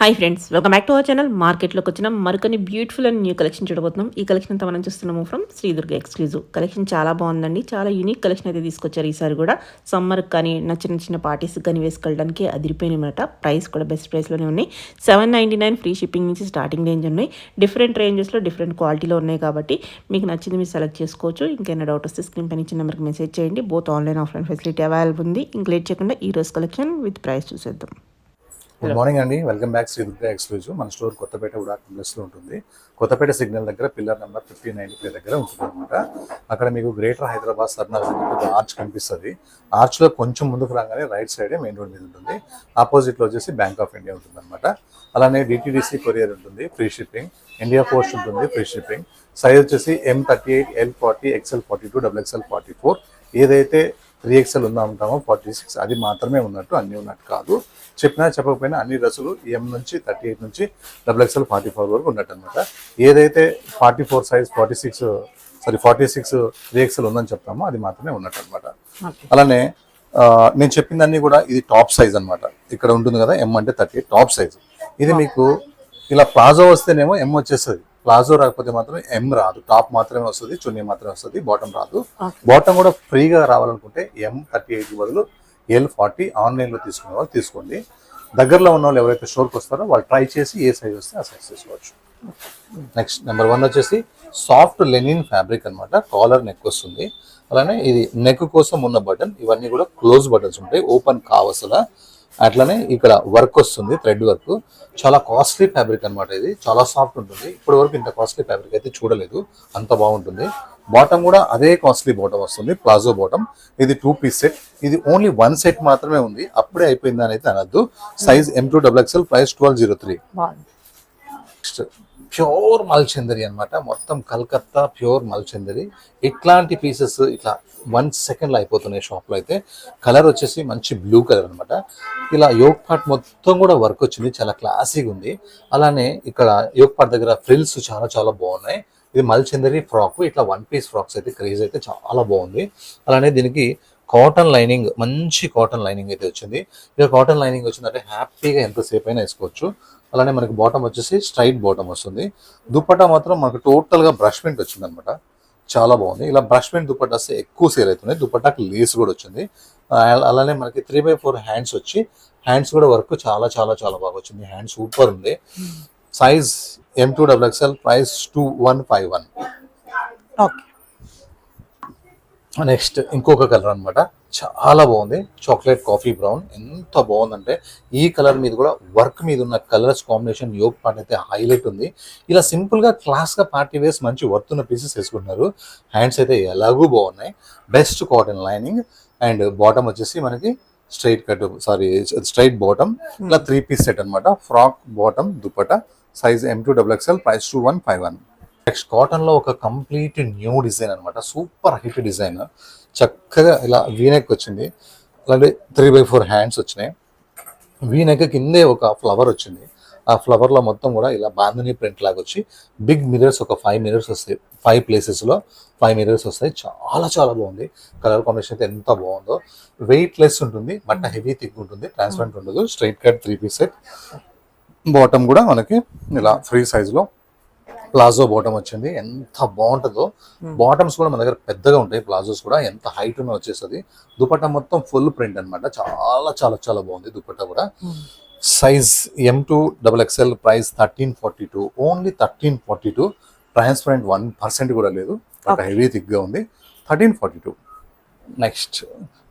Hi friends, welcome back to our channel. మార్కెట్లోకి వచ్చిన మరికొన్ని బ్యూటిఫుల్ అండ్ న్యూ కలెక్షన్ చూడబోతున్నాం. ఈ కలెక్షన్ అంతా మనం చూస్తున్నాము ఫ్రమ్ శ్రీదుర్గ ఎక్స్క్లూజివ్ కలెక్షన్. చాలా బాగుందండి, చాలా యూనిక్ కలెక్షన్ అయితే తీసుకొచ్చారు ఈసారి కూడా. సమ్మర్కి కానీ చిన్న చిన్న పార్టీస్కి కానీ వేసుకెళ్ళడానికి అదిరిపోయినమాట. ప్రైస్ కూడా బెస్ట్ ప్రైస్లోనే ఉన్నాయి. 799 ఫ్రీ షిప్పింగ్ నుంచి స్టార్టింగ్ రేంజ్ ఉన్నాయి. డిఫరెంట్ రేంజెస్లో డిఫరెంట్ క్వాలిటీలో ఉన్నాయి కాబట్టి మీకు నచ్చింది మీరు సెలెక్ట్ చేసుకోవచ్చు. ఇంకేమైనా డౌట్ వస్తే స్క్రీన్ పైన ఇచ్చిన నెంబర్కి మెసేజ్ చేయండి. Both online offline facility available ఉంది. ఇంక లేట్ చేయకుండా ఈ రోజు కలెక్షన్ విత్ ప్రైస్ చూసేద్దాం. గుడ్ మార్నింగ్ అండి, వెల్కమ్ బ్యాక్ శ్రీదుర్గ ఎక్స్క్లూజివ్. మన స్టోర్ కొత్తపేట ఉడా కాంప్లెక్స్లో ఉంటుంది. కొత్తపేట సిగ్నల్ దగ్గర పిల్లర్ నెంబర్ 1595 దగ్గర ఉంటుంది అనమాట. అక్కడ మీకు గ్రేటర్ హైదరాబాద్ సర్నగర్ అని ఆర్చ్ కనిపిస్తుంది. ఆర్చ్లో కొంచెం ముందుకు రాగానే రైట్ సైడే మెయిన్ రోడ్ మీద ఉంటుంది. ఆపోజిట్లో వచ్చేసి బ్యాంక్ ఆఫ్ ఇండియా ఉంటుంది అనమాట. అలానే డిటీడీసీ కొరియర్ ఉంటుంది, ఫ్రీ షిప్పింగ్. ఇండియా పోస్ట్ ఉంటుంది, ఫ్రీ షిప్పింగ్. సైజ్ వచ్చేసి M38, L40, XL42, XXL44. ఏదైతే 3XL ఉందా ఉంటామో 46 అది మాత్రమే ఉన్నట్టు, అన్నీ ఉన్నట్టు కాదు. చెప్పినా చెప్పకపోయినా అన్ని డ్రెస్సులు M నుంచి 38 నుంచి XXL44 వరకు ఉన్నట్టు అనమాట. ఏదైతే 44 సైజ్ 46 3XL ఉందని చెప్తామో అది మాత్రమే ఉన్నట్టు అనమాట. అలానే నేను చెప్పిందన్నీ కూడా ఇది టాప్ సైజ్ అనమాట. ఇక్కడ ఉంటుంది కదా M అంటే 38 టాప్ సైజ్. ఇది మీకు ఇలా ప్లాజో వస్తేనేమో M వచ్చేస్తుంది, ప్లాజో రాకపోతే మాత్రం M రాదు. టాప్ మాత్రమే వస్తుంది, చున్నీ మాత్రమే వస్తుంది, బాటమ్ రాదు. బాటమ్ కూడా ఫ్రీగా రావాలనుకుంటే M38 బదులు L40 ఆన్లైన్లో తీసుకునే వాళ్ళు తీసుకోండి. దగ్గరలో ఉన్న వాళ్ళు ఎవరైతే స్టోర్కి వస్తారో వాళ్ళు ట్రై చేసి ఏ సైజ్ వస్తే ఆ సైజ్ తీసుకోవచ్చు. నెక్స్ట్ నెంబర్ 1 వచ్చేసి సాఫ్ట్ లెనిన్ ఫ్యాబ్రిక్ అనమాట. కాలర్ నెక్ వస్తుంది. అలానే ఇది నెక్ కోసం ఉన్న బటన్, ఇవన్నీ కూడా క్లోజ్ బటన్స్ ఉంటాయి, ఓపెన్ కావసలా. అట్లనే ఇక్కడ వర్క్ వస్తుంది, థ్రెడ్ వర్క్. చాలా కాస్ట్లీ ఫ్యాబ్రిక్ అనమాట. ఇది చాలా సాఫ్ట్ ఉంటుంది. ఇప్పటి వరకు ఇంత కాస్ట్లీ ఫ్యాబ్రిక్ అయితే చూడలేదు, అంత బాగుంటుంది. బాటమ్ కూడా అదే కాస్ట్లీ బాటమ్ వస్తుంది, ప్లాజో బాటమ్. ఇది 2 పీస్ సెట్. ఇది ఓన్లీ 1 సెట్ మాత్రమే ఉంది, అప్పుడే అయిపోయింది అని అయితే అనద్దు. Size M2XXL, price 1203. ప్యూర్ మల్చందరి అనమాట, మొత్తం కలకత్తా ప్యూర్ మల్చందరి. ఇట్లాంటి పీసెస్ ఇట్లా 1 సెకండ్లో అయిపోతున్నాయి షాప్లో అయితే. కలర్ వచ్చేసి మంచి బ్లూ కలర్ అనమాట. ఇలా యోగ్ పార్ట్ మొత్తం కూడా వర్క్ వచ్చింది, చాలా క్లాసీగా ఉంది. అలానే ఇక్కడ యోగ్ పార్ట్ దగ్గర ఫ్రిల్స్ చాలా చాలా బాగున్నాయి. ఇది మల్చందరి ఫ్రాక్, ఇట్లా 1 పీస్ ఫ్రాక్స్ అయితే క్రేజ్ అయితే చాలా బాగుంది. అలానే దీనికి కాటన్ లైనింగ్, మంచి కాటన్ లైనింగ్ అయితే వచ్చింది. ఇక కాటన్ లైనింగ్ వచ్చిందంటే హ్యాపీగా ఎంతసేపు అయినా వేసుకోవచ్చు. అలానే మనకి బాటమ్ వచ్చేసి స్ట్రైట్ బాటమ్ వస్తుంది. దుపట్టా మాత్రం మనకు టోటల్గా బ్రష్ ప్రింట్ వచ్చింది అనమాట, చాలా బాగుంది. ఇలా బ్రష్ ప్రింట్ దుపట్టా వస్తే ఎక్కువ సేల్ అవుతున్నాయి. దుపట్టాకి లేస్ కూడా వచ్చింది. అలానే మనకి 3/4 హ్యాండ్స్ వచ్చి, హ్యాండ్స్ కూడా వర్క్ చాలా చాలా చాలా బాగా వచ్చింది. హ్యాండ్ సూపర్ ఉంది. Size M2XXL, price 2151. Okay. Next ఇంకొక కలర్ అనమాట, చాలా బాగుంది. Chocolate coffee brown. ఎంత బాగుందంటే ఈ కలర్ మీద కూడా వర్క్ మీద ఉన్న కలర్స్ కాంబినేషన్ యోగ్ పార్ట్ అయితే హైలైట్ ఉంది. ఇలా సింపుల్గా క్లాస్గా పార్టీ వేస్ మంచి వర్త్ ఉన్న పీసెస్ వేసుకుంటున్నారు. హ్యాండ్స్ అయితే ఎలాగూ బాగున్నాయి. Best cotton lining. And bottom వచ్చేసి మనకి స్ట్రైట్ బాటమ్. ఇలా 3 పీస్ సెట్ అనమాట. Frock, bottom, dupatta. Size M2XXL, price 2151. Next cotton లో ఒక కంప్లీట్ న్యూ డిజైన్ అనమాట, సూపర్ హిట్ డిజైన్. చక్కగా ఇలా వీనెక్ వచ్చింది. అలాగే 3/4 హ్యాండ్స్ వచ్చినాయి. వీనెక్ కిందే ఒక ఫ్లవర్ వచ్చింది. ఆ ఫ్లవర్ లో మొత్తం కూడా ఇలా బాంధనీ ప్రింట్ లాగా వచ్చి బిగ్ మిరర్స్, ఒక 5 మిరర్స్ వస్తాయి. 5 ప్లేసెస్ లో 5 మిరర్స్ వస్తాయి. చాలా చాలా బాగుంది. కలర్ కాంబినేషన్ అయితే ఎంత బాగుందో. వెయిట్ లెస్ ఉంటుంది, బట్ హెవీ థిక్ ఉంటుంది, ట్రాన్స్పరెంట్ ఉండదు. Straight cut 3 piece set. Bottom కూడా మనకి ఇలా ఫ్రీ సైజ్ లో ప్లాజో బాటమ్ వచ్చింది. ఎంత బాగుంటుందో. బాటమ్స్ కూడా మన దగ్గర పెద్దగా ఉంటాయి, ప్లాజోస్ కూడా ఎంత హైట్ ఉన్న వచ్చేస్తుంది. దుపట్టా మొత్తం ఫుల్ ప్రింట్ అనమాట, చాలా చాలా చాలా బాగుంది దుపట్టా కూడా. Size M2XXL, price 1342. Only 1342. Transparent 1% కూడా లేదు, బట్ హెవీ థిక్గా ఉంది. 1342. నెక్స్ట్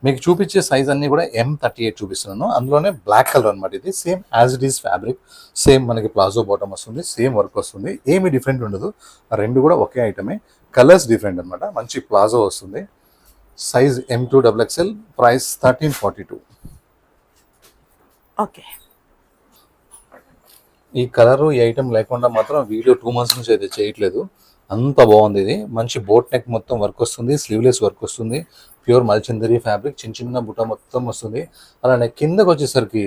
మీకు చూపించే సైజ్ అన్ని కూడా M38 చూపిస్తున్నాను. అందులోనే బ్లాక్ కలర్ అనమాట. ఇది same as it is fabric, same మనకి ప్లాజో బాటమ్ వస్తుంది, సేమ్ వర్క్ వస్తుంది, ఏమీ డిఫరెంట్ ఉండదు. రెండు కూడా ఒకే ఐటమే, కలర్స్ డిఫరెంట్ అనమాట. మంచి ప్లాజో వస్తుంది. Size M2XXL, price 1342. ఓకే. ఈ కలరు, ఈ ఐటమ్ లేకుండా మాత్రం వీడియో 2 months నుంచి అయితే చేయట్లేదు, అంత బాగుంది. ఇది మంచి బోట్ నెక్ మొత్తం వర్క్ వస్తుంది, స్లీవ్లెస్ వర్క్ వస్తుంది, ప్యూర్ మల్చందరి ఫ్యాబ్రిక్, చిన్న చిన్న బుట్ట మొత్తం వస్తుంది. అలానే కిందకు వచ్చేసరికి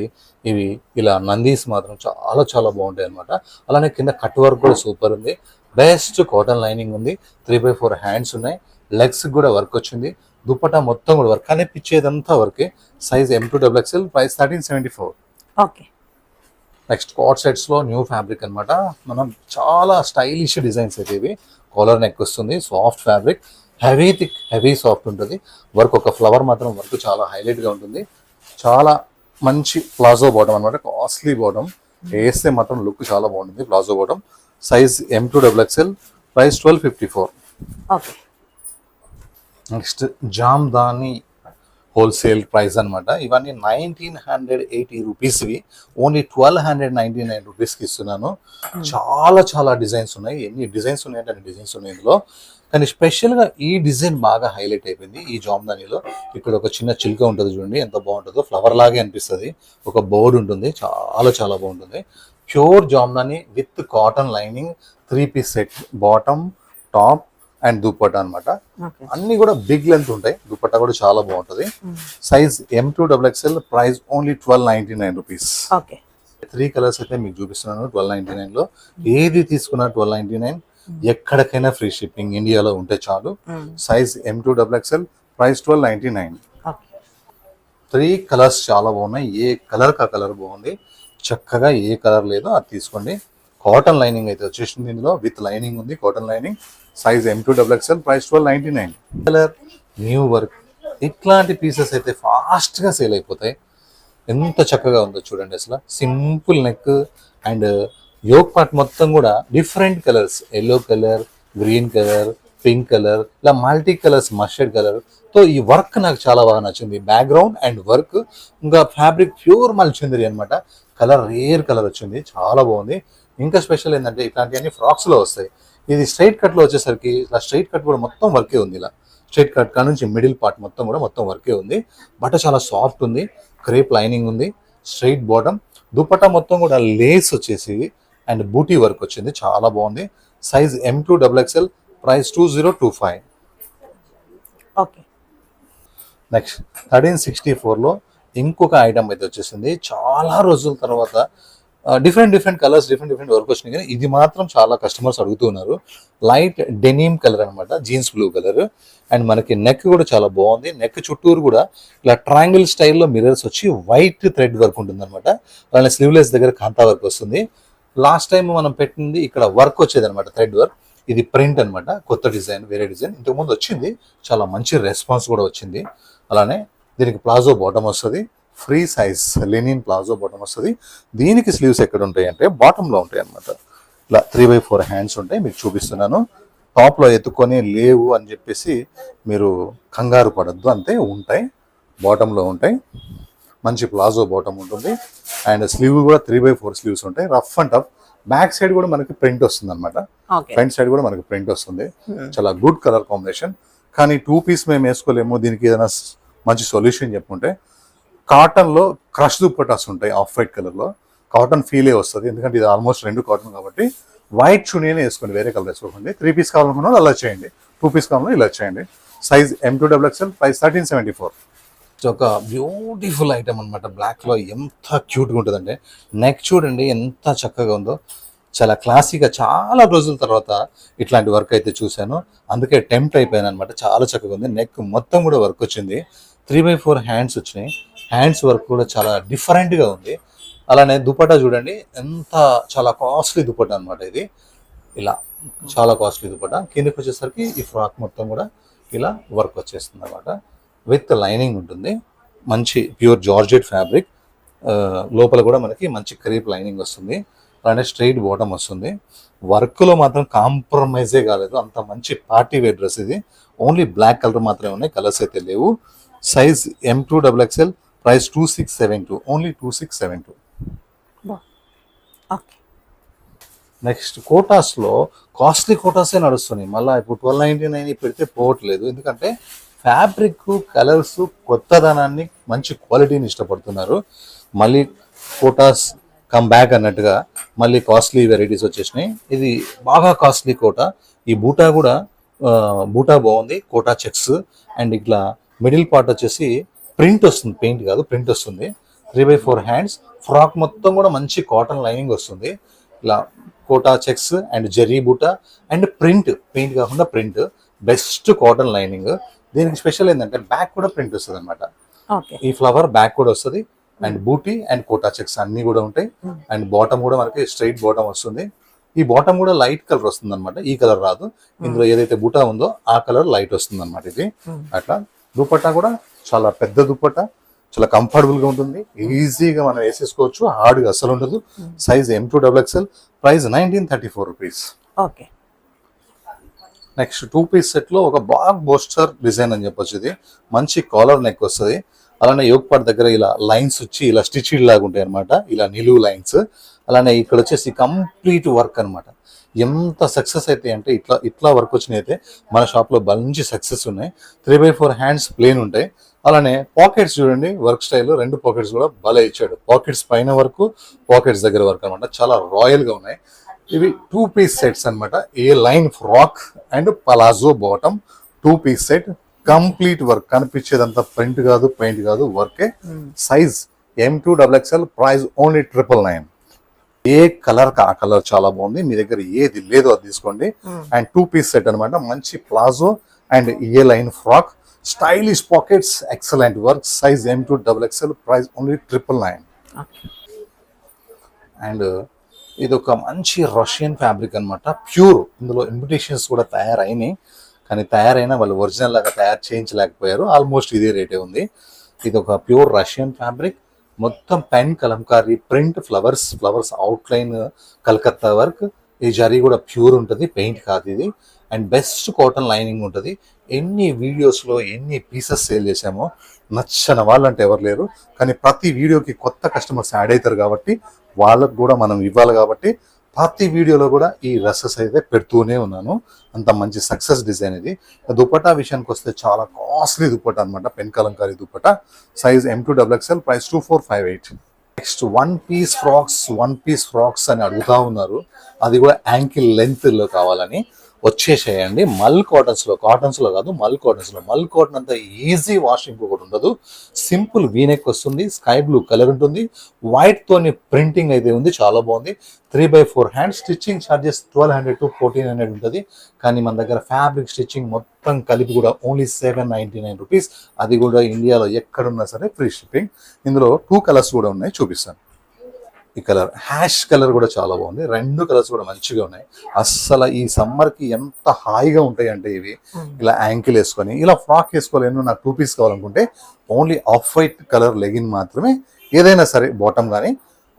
ఇవి ఇలా నందీస్ మాత్రం చాలా చాలా బాగుంటాయి అనమాట. అలానే కింద కట్ వర్క్ కూడా సూపర్ ఉంది. బెస్ట్ కాటన్ లైనింగ్ ఉంది. 3/4 హ్యాండ్స్ ఉన్నాయి. లెగ్స్ కూడా వర్క్ వచ్చింది. దుపట్టా మొత్తం కూడా వర్క్, కనిపించేదంతా వర్కే. Size M2XXL, price 1374. Okay. Next కాట్ సెట్స్ లో న్యూ ఫ్యాబ్రిక్ అన్నమాట. మనం చాలా స్టైలిష్ డిజైన్స్ అయితే ఇవి. కాలర్ నెక్ వస్తుంది, soft fabric, heavy thick, heavy soft ఉంటుంది. వర్క్ ఒక ఫ్లవర్ మాత్రం వర్క్ చాలా హైలైట్ గా ఉంటుంది. చాలా మంచి ప్లాజో బాటమ్ అన్నమాట, కాస్ట్లీ బాటమ్. వేస్తే మాత్రం లుక్ చాలా బాగుంటుంది. Palazzo bottom, size M2XXL, price 1254. Okay. Next Jamdani wholesale price అన్నమాట. ఇవన్నీ 1980 రూపీస్వి ఓన్లీ 1299 రూపీస్కి ఇస్తున్నాను. చాలా చాలా డిజైన్స్ ఉన్నాయి. ఎన్ని డిజైన్స్ ఉన్నాయంటే అన్ని డిజైన్స్ ఉన్నాయి ఇందులో. కానీ స్పెషల్గా ఈ డిజైన్ బాగా హైలైట్ అయిపోయింది ఈ జామ్దానిలో. ఇక్కడ ఒక చిన్న చిలుక ఉంటుంది చూడండి, ఎంత బాగుంటుందో, ఫ్లవర్ లాగే అనిపిస్తుంది. ఒక బోర్డ్ ఉంటుంది, చాలా చాలా బాగుంటుంది. Pure Jamdani with cotton lining, 3-piece set, bottom, top and dupatta అన్నమాట. అన్ని కూడా బిగ్ లెంత్ ఉంటాయి. దుపట్టా కూడా చాలా బాగుంటుంది. Size M2XXL, price only 1299 rupees. Okay. 3 colours అయితే మీకు చూపిస్తున్నాను 1299 లో. ఏది తీసుకున్నా 1299. ఎక్కడికైనా ఫ్రీ షిప్పింగ్, ఇండియాలో ఉంటే చాలు. Size M2XXL, price 1299. 3 కలర్స్ చాలా బాగున్నాయి. ఏ కలర్ కా కలర్ బాగుంది. చక్కగా ఏ కలర్ లేదో అది తీసుకోండి. కాటన్ లైనింగ్ అయితే వచ్చేసింది ఇందులో, విత్ లైనింగ్ ఉంది, cotton lining. Size M2XXL, price 1299. Colour, new work, ఇట్లాంటి పీసెస్ అయితే ఫాస్ట్ గా సేల్ అయిపోతాయి. ఎంత చక్కగా ఉందో చూడండి అసలు. Simple neck and yoke part మొత్తం కూడా different colours, yellow colour, green colour, pink colour, ఇలా మల్టీ కలర్స్, మస్టర్డ్ కలర్ తో ఈ వర్క్ నాకు చాలా బాగా నచ్చింది. బ్యాక్గ్రౌండ్ అండ్ వర్క్, ఇంకా ఫ్యాబ్రిక్ ప్యూర్ మల్చిందరి అనమాట. కలర్ రేర్ కలర్ వచ్చింది, చాలా బాగుంది. ఇంకా స్పెషల్ ఏంటంటే ఇట్లాంటివన్నీ ఫ్రాక్స్ లో వస్తాయి. ఇది స్ట్రైట్ కట్ లో వచ్చేసరికి ఇలా స్ట్రైట్ కట్ కూడా మొత్తం వర్కే ఉంది. ఇలా స్ట్రైట్ కట్ కా నుంచి మిడిల్ పార్ట్ మొత్తం కూడా మొత్తం వర్కే ఉంది. బట్ట చాలా సాఫ్ట్ ఉంది, క్రేప్ లైనింగ్ ఉంది, స్ట్రైట్ బాటమ్, దుపట్టా మొత్తం కూడా లేస్ వచ్చేసి అండ్ బూటీ వర్క్ వచ్చింది, చాలా బాగుంది. Size M2XXL, price 2025. Okay. Next 1364 లో ఇంకొక ఐటమ్ అయితే వచ్చేసింది. చాలా రోజుల తర్వాత డిఫరెంట్ కలర్స్, డిఫరెంట్ వర్క్ వచ్చినాయి. కానీ ఇది మాత్రం చాలా కస్టమర్స్ అడుగుతున్నారు. లైట్ డెనిమ్ కలర్ అనమాట, జీన్స్ బ్లూ కలర్. అండ్ మనకి నెక్ కూడా చాలా బాగుంది. నెక్ చుట్టూరు కూడా ఇలా ట్రయాంగిల్ స్టైల్లో మిరర్స్ వచ్చి వైట్ థ్రెడ్ వర్క్ ఉంటుంది అనమాట. అలానే స్లీవ్లెస్ దగ్గర కాంతా వర్క్ వస్తుంది. లాస్ట్ టైం మనం పెట్టింది ఇక్కడ వర్క్ వచ్చేది అనమాట, థ్రెడ్ వర్క్. ఇది ప్రింట్ అనమాట, కొత్త డిజైన్, వేరే డిజైన్. ఇంతకుముందు వచ్చింది, చాలా మంచి రెస్పాన్స్ కూడా వచ్చింది. అలానే దీనికి ప్లాజో బాటమ్ వస్తుంది, free size linen palazzo bottom వస్తుంది. దీనికి స్లీవ్స్ ఎక్కడ ఉంటాయి అంటే బాటంలో ఉంటాయి అనమాట. ఇలా 3/4 హ్యాండ్స్ ఉంటాయి, మీకు చూపిస్తున్నాను. టాప్లో ఎత్తుకొని లేవు అని చెప్పేసి మీరు కంగారు పడద్దు, అంతే ఉంటాయి, బాటంలో ఉంటాయి. మంచి ప్లాజో బాటమ్ ఉంటుంది. అండ్ స్లీవ్ కూడా 3/4 స్లీవ్స్ ఉంటాయి, rough and tough. Back side కూడా మనకి ప్రింట్ వస్తుంది అనమాట, ఫ్రంట్ సైడ్ కూడా మనకి ప్రింట్ వస్తుంది. చాలా గుడ్ కలర్ కాంబినేషన్. కానీ 2 పీస్ మేము వేసుకోలేము, దీనికి ఏదైనా మంచి సొల్యూషన్ చెప్పుకుంటే కాటన్ లో క్రష్ దుప్పటాస్ ఉంటాయి, ఆఫ్ వైట్ కలర్ లో. కాటన్ ఫీలే వస్తుంది, ఎందుకంటే ఇది ఆల్మోస్ట్ 2 కాటన్ కాబట్టి. వైట్ చునీనే వేసుకోండి, వేరే కలర్ వేసుకోకండి. 3 పీస్ కావాలనుకున్నా అలా చేయండి, 2 పీస్ కావాలన్నా ఇలా చేయండి. Size M2XXL, price 1374. ఒక బ్యూటిఫుల్ ఐటమ్ అనమాట, బ్లాక్ లో. ఎంత క్యూట్ గా ఉంటుందంటే, నెక్ చూడండి ఎంత చక్కగా ఉందో. చాలా క్లాసీగా, చాలా రోజుల తర్వాత ఇట్లాంటి వర్క్ అయితే చూశాను, అందుకే టెంప్ట్ అయిపోయాను అనమాట. చాలా చక్కగా ఉంది. నెక్ మొత్తం కూడా వర్క్ వచ్చింది, 3/4 హ్యాండ్స్ వచ్చినాయి. హ్యాండ్స్ వర్క్ కూడా చాలా డిఫరెంట్ గా ఉంది. అలానే దుపట్టా చూడండి ఎంత, చాలా కాస్ట్లీ దుపట్టా అనమాట ఇది. ఇలా చాలా కాస్ట్లీ దుపట్టా. కిందకి వచ్చేసరికి ఈ ఫ్రాక్ మొత్తం కూడా ఇలా వర్క్ వచ్చేస్తుంది అనమాట, విత్ లైనింగ్ ఉంటుంది. మంచి ప్యూర్ జార్జెట్ ఫ్యాబ్రిక్. లోపల కూడా మనకి మంచి క్రీప్ లైనింగ్ వస్తుంది. అలానే స్ట్రైట్ బాటమ్ వస్తుంది. వర్క్లో మాత్రం కాంప్రమైజే కాలేదు, అంత మంచి పార్టీ వేర్ డ్రెస్ ఇది. ఓన్లీ బ్లాక్ కలర్ మాత్రమే ఉన్నాయి, కలర్స్ అయితే లేవు. Size M2XXL, price 2672, only 2672. Next కోటాస్లో కాస్ట్లీ కోటాసే నడుస్తున్నాయి. మళ్ళీ ఇప్పుడు 1299 పెడితే పోవట్లేదు, ఎందుకంటే ఫ్యాబ్రిక్, కలర్స్, కొత్తదనాన్ని, మంచి క్వాలిటీని ఇష్టపడుతున్నారు. మళ్ళీ కోటాస్ కమ్ బ్యాక్ అన్నట్టుగా మళ్ళీ కాస్ట్లీ వెరైటీస్ వచ్చేసినాయి. ఇది బాగా కాస్ట్లీ కోటా. ఈ బూటా కూడా బూటా బాగుంది, కోటా చెక్స్. అండ్ ఇట్లా మిడిల్ పార్ట్ వచ్చేసి ప్రింట్ వస్తుంది, పెయింట్ కాదు, ప్రింట్ వస్తుంది. 3/4 హ్యాండ్స్. ఫ్రాక్ మొత్తం కూడా మంచి కాటన్ లైనింగ్ వస్తుంది. ఇలా కోటా చెక్స్ అండ్ జెర్రీ బూటా అండ్ ప్రింట్, పెయింట్ కాకుండా ప్రింట్, బెస్ట్ కాటన్ లైనింగ్. దీనికి స్పెషల్ ఏంటంటే బ్యాక్ కూడా ప్రింట్ వస్తుంది అనమాట. ఈ ఫ్లవర్ బ్యాక్ కూడా వస్తుంది, అండ్ బూటీ అండ్ కోటా చెక్స్ అన్ని కూడా ఉంటాయి. అండ్ బాటమ్ కూడా మనకి స్ట్రైట్ బాటమ్ వస్తుంది. ఈ బాటమ్ కూడా లైట్ కలర్ వస్తుంది అనమాట, ఈ కలర్ రాదు. ఇందులో ఏదైతే బుటా ఉందో ఆ కలర్ లైట్ వస్తుంది అనమాట ఇది. అట్లా దుపట్టా కూడా చాలా పెద్ద దుపట్టా, చాలా కంఫర్టబుల్ గా ఉంటుంది, ఈజీగా మనం వేసేసుకోవచ్చు, హార్డ్గా అసలు ఉండదు. Size M2XXL, price 1934 rupees. Okay. Next 2 piece set లో ఒక బ్లాక్ బోస్టర్ డిజైన్ అని చెప్పొచ్చు. ఇది మంచి కాలర్ నెక్ వస్తుంది. అలానే యోగ్ పార్ట్ దగ్గర ఇలా లైన్స్ వచ్చి ఇలా స్టిచ్డ్ లాగా ఉంటాయి అనమాట, ఇలా నిలువు లైన్స్. అలానే ఇక్కడ వచ్చేసి కంప్లీట్ వర్క్ అనమాట. ఎంత సక్సెస్ అయితే అంటే ఇట్లా వర్క్ వచ్చినాయి అయితే మన షాప్ లో మంచి సక్సెస్ ఉన్నాయి. 3/4 హ్యాండ్స్ ప్లేన్ ఉంటాయి. అలానే పాకెట్స్ చూడండి, వర్క్ స్టైల్ 2 పాకెట్స్ కూడా భలే ఇచ్చాడు. పాకెట్స్ పైన వర్క్, పాకెట్స్ దగ్గర వర్క్ అనమాట, చాలా రాయల్ గా ఉన్నాయి. ఇవి 2 పీస్ సెట్స్ అనమాట. A line frock and palazzo bottom 2 piece set, complete work. కనిపించేదంతా ప్రింట్ కాదు, పెయింట్ కాదు, వర్కే. Size M2XXL, price only 999. ఏ కలర్ ఆ కలర్ చాలా బాగుంది. మీ దగ్గర ఏది లేదో అది తీసుకోండి. అండ్ 2 పీస్ సెట్ అనమాట, మంచి palazzo and A line frock, stylish pockets, excellent work. Size M2XXL, price only 999. And ఇది ఒక మంచి రష్యన్ ఫ్యాబ్రిక్ అనమాట, ప్యూర్. ఇందులో ఇన్విటేషన్స్ కూడా తయారైనాయి, కానీ తయారైనా వాళ్ళు ఒరిజినల్ లాగా తయారు చేయించలేకపోయారు. ఆల్మోస్ట్ ఇదే రేటే ఉంది. ఇది ఒక ప్యూర్ రష్యన్ ఫ్యాబ్రిక్, మొత్తం pen Kalamkari print, flowers outline, Calcutta work. ఈ జరీ కూడా ప్యూర్ ఉంటుంది, పెయింట్ కాదు ఇది. అండ్ బెస్ట్ కాటన్ లైనింగ్ ఉంటుంది. ఎన్ని వీడియోస్లో ఎన్ని పీసెస్ సేల్ చేసామో నచ్చని వాళ్ళంటే ఎవరు లేరు. కానీ ప్రతి వీడియోకి కొత్త కస్టమర్స్ యాడ్ అవుతారు కాబట్టి వాళ్ళకు కూడా మనం ఇవ్వాలి కాబట్టి ప్రతి వీడియోలో కూడా ఈ డ్రెస్సెస్ అయితే పెడుతూనే ఉన్నాను. అంత మంచి సక్సెస్ డిజైన్ ఇది. దుపట్టా విషయానికి వస్తే చాలా కాస్ట్లీ దుపట్టా అనమాట, pen Kalamkari dupatta. Size M2XXL, price 2458. Next 1 piece frocks అని అడుగుతా ఉన్నారు. అది కూడా యాంకిల్ లెంత్ లో కావాలని వచ్చేసేయండి. మల్ కాటన్స్ లో కాదు, మల్ కాటన్ అంతా ఈజీ వాషింగ్ ఒకటి ఉండదు. సింపుల్ వీనెక్ వస్తుంది, స్కై బ్లూ కలర్ ఉంటుంది, వైట్ తోని ప్రింటింగ్ అయితే ఉంది, చాలా బాగుంది. 3/4 హ్యాండ్. స్టిచ్చింగ్ ఛార్జెస్ 1200 to 1400 ఉంటుంది. కానీ మన దగ్గర ఫ్యాబ్రిక్ స్టిచ్చింగ్ మొత్తం కలిపి కూడా ఓన్లీ 799 రూపీస్. అది కూడా ఇండియాలో ఎక్కడున్నా సరే ఫ్రీ షిప్పింగ్. ఇందులో 2 కలర్స్ కూడా ఉన్నాయి, చూపిస్తాను. ఈ కలర్ హ్యాష్ కలర్ కూడా చాలా బాగుంది. 2 కలర్స్ కూడా మంచిగా ఉన్నాయి. అస్సలు ఈ సమ్మర్ కి ఎంత హాయిగా ఉంటాయి అంటే ఇవి. ఇలా యాంకిల్ వేసుకొని ఇలా ఫ్రాక్ వేసుకోలేను, నాకు 2 పీస్ కావాలనుకుంటే only off white colour legging మాత్రమే, ఏదైనా సరే బాటమ్ కానీ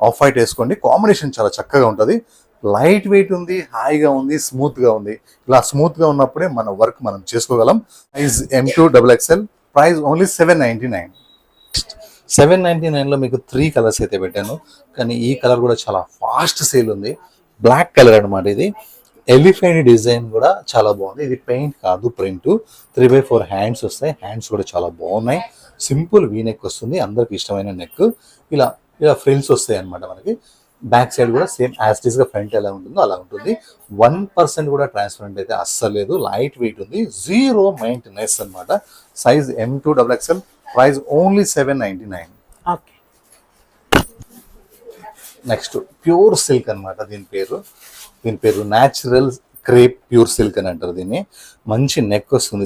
ఆఫ్ వైట్ వేసుకోండి. కాంబినేషన్ చాలా చక్కగా ఉంటుంది. లైట్ వెయిట్ ఉంది, హాయిగా ఉంది, స్మూత్ గా ఉంది. ఇలా స్మూత్ గా ఉన్నప్పుడే మన వర్క్ మనం చేసుకోగలం. Size M2XXL, price only 799. 799 లో మీకు 3 కలర్స్ అయితే పెట్టాను, కానీ ఈ కలర్ కూడా చాలా ఫాస్ట్ సేల్ ఉంది. బ్లాక్ కలర్ అనమాట ఇది. ఎలిఫెంట్ డిజైన్ కూడా చాలా బాగుంది. ఇది పెయింట్ కాదు, ప్రింట్. 3/4 హ్యాండ్స్ వస్తాయి, హ్యాండ్స్ కూడా చాలా బాగున్నాయి. సింపుల్ వీ నెక్ వస్తుంది, అందరికి ఇష్టమైన నెక్. ఇలా ఫ్రిల్స్ వస్తాయి అనమాట మనకి. బ్యాక్ సైడ్ కూడా సేమ్ యాజ్ ఇట్ గా ఫ్రంట్ ఎలా ఉంటుందో అలా ఉంటుంది. 1% కూడా ట్రాన్స్పరెంట్ అయితే అస్సలు లేదు. లైట్ వెయిట్ ఉంది, 0 మెయింటెనెన్స్ అనమాట. Size M2XXL, price only 799. Next pure silk అనమాట, దీని పేరు న్యాచురల్ క్రేప్ ప్యూర్ సిల్క్ అని అంటారు దీన్ని. మంచి నెక్ వస్తుంది,